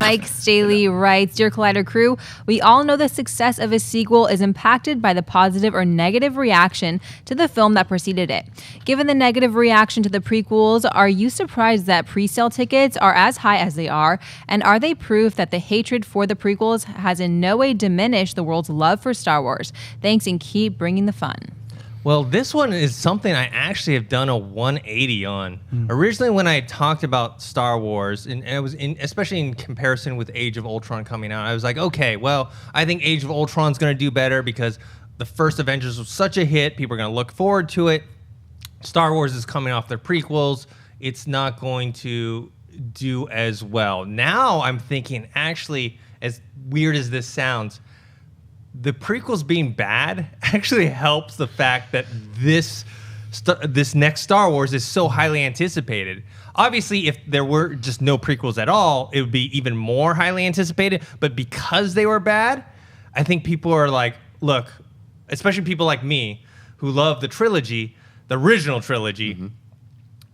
Mike Staley writes, Dear Collider crew, we all know the success of a sequel is impacted by the positive or negative reaction to the film that preceded it. Given the negative reaction to the prequels, are you surprised that pre-sale tickets are as high as they are? And are they proof that the hatred for the prequels has in no way diminished the world's love for Star Wars? Thanks and keep bringing the fun. Well, this one is something I actually have done a 180 on. Originally, when I talked about Star Wars, and it was especially in comparison with Age of Ultron coming out, I was like, okay, well, I think Age of Ultron's going to do better because the first Avengers was such a hit. People are going to look forward to it. Star Wars is coming off their prequels. It's not going to do as well. Now I'm thinking, actually, as weird as this sounds, the prequels being bad actually helps the fact that this next Star Wars is so highly anticipated. Obviously, if there were just no prequels at all, it would be even more highly anticipated. But because they were bad, I think people are like, look, especially people like me who love the trilogy, the original trilogy,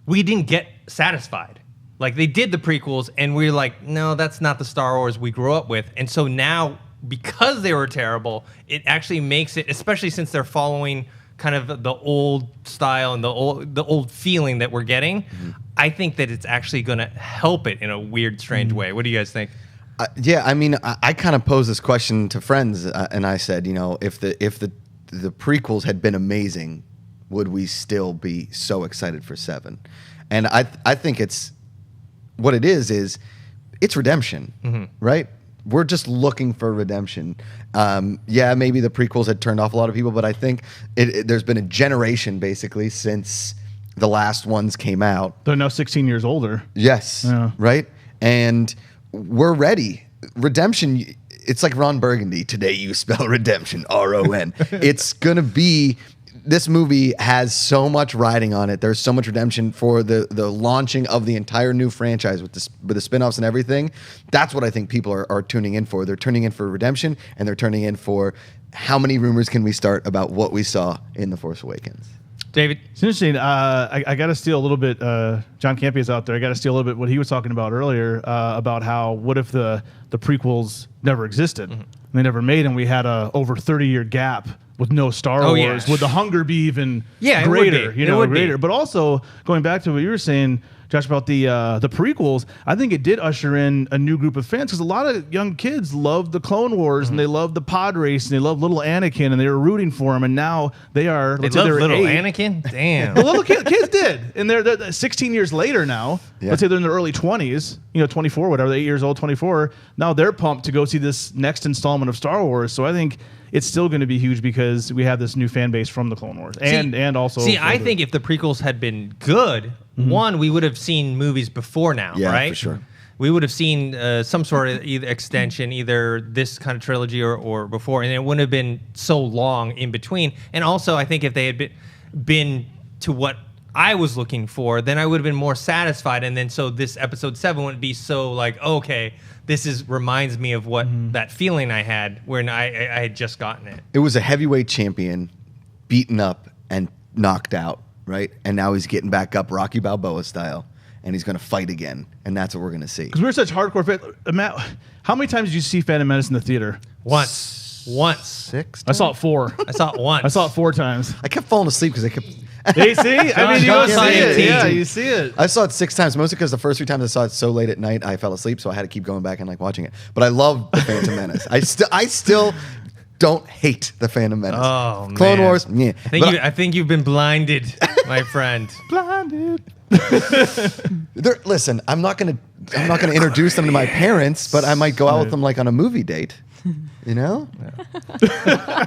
we didn't get satisfied. Like, they did the prequels, and we were like, no, that's not the Star Wars we grew up with. And so now, because they were terrible, it actually makes it, especially since they're following kind of the old style and the old feeling that we're getting, I think that it's actually going to help it in a weird, strange way. What do you guys think? Yeah, I mean, I kind of posed this question to friends, and I said, you know, if the prequels had been amazing, would we still be so excited for 7? And I think it's what it is it's redemption, right? We're just looking for redemption. Yeah, maybe the prequels had turned off a lot of people, but I think there's been a generation basically since the last ones came out. They're now 16 years older. Yes, right? And we're ready. Redemption, it's like Ron Burgundy. Today you spell redemption, R-O-N. It's going to be... This movie has so much riding on it. There's so much redemption for the launching of the entire new franchise with the spin-offs and everything. That's what I think people are tuning in for. They're tuning in for redemption, and they're turning in for how many rumors can we start about what we saw in The Force Awakens. David? It's interesting. I got to steal a little bit. John Campea is out there. I got to steal a little bit what he was talking about earlier about how what if the prequels never existed? And they never made, and we had a over 30-year gap with no Star Wars. Yeah. Would the hunger be even greater? It would be. But also, going back to what you were saying, Josh, about the prequels, I think it did usher in a new group of fans because a lot of young kids loved the Clone Wars and they loved the pod race and they loved little Anakin and they were rooting for him, and now they are. They love little Anakin? Damn. The little kids did, and they're 16 years later now. Yeah. Let's say they're in their early 20s, 24, whatever, 8 years old, 24. Now they're pumped to go see this next installment of Star Wars. So I think it's still going to be huge because we have this new fan base from the Clone Wars, and also. See, I think if the prequels had been good, one, we would have seen movies before now, right? For sure. We would have seen some sort of either extension, either this kind of trilogy or before, and it wouldn't have been so long in between. And also, I think if they had been to what I was looking for, then I would have been more satisfied. And then so this episode 7 wouldn't be so like, okay, this reminds me of what that feeling I had when I had just gotten it. It was a heavyweight champion, beaten up and knocked out, right? And now he's getting back up Rocky Balboa style, and he's going to fight again. And that's what we're going to see. Because we're such hardcore fans. Matt, how many times did you see Phantom Menace in the theater? Once. 6 times? I saw it 4. I saw it once. I saw it 4 times. I kept falling asleep because I kept... You see? I mean, you see it. Yeah, you see it. I saw it 6 times, mostly because the first 3 times I saw it so late at night, I fell asleep, so I had to keep going back and watching it. But I love the Phantom Menace. I still don't hate the Phantom Menace. Oh, Clone man. Wars, yeah. I think you've been blinded, my friend. Blinded. Listen, I'm not gonna introduce them to my parents, but I might go out with them on a movie date. You know? Yeah.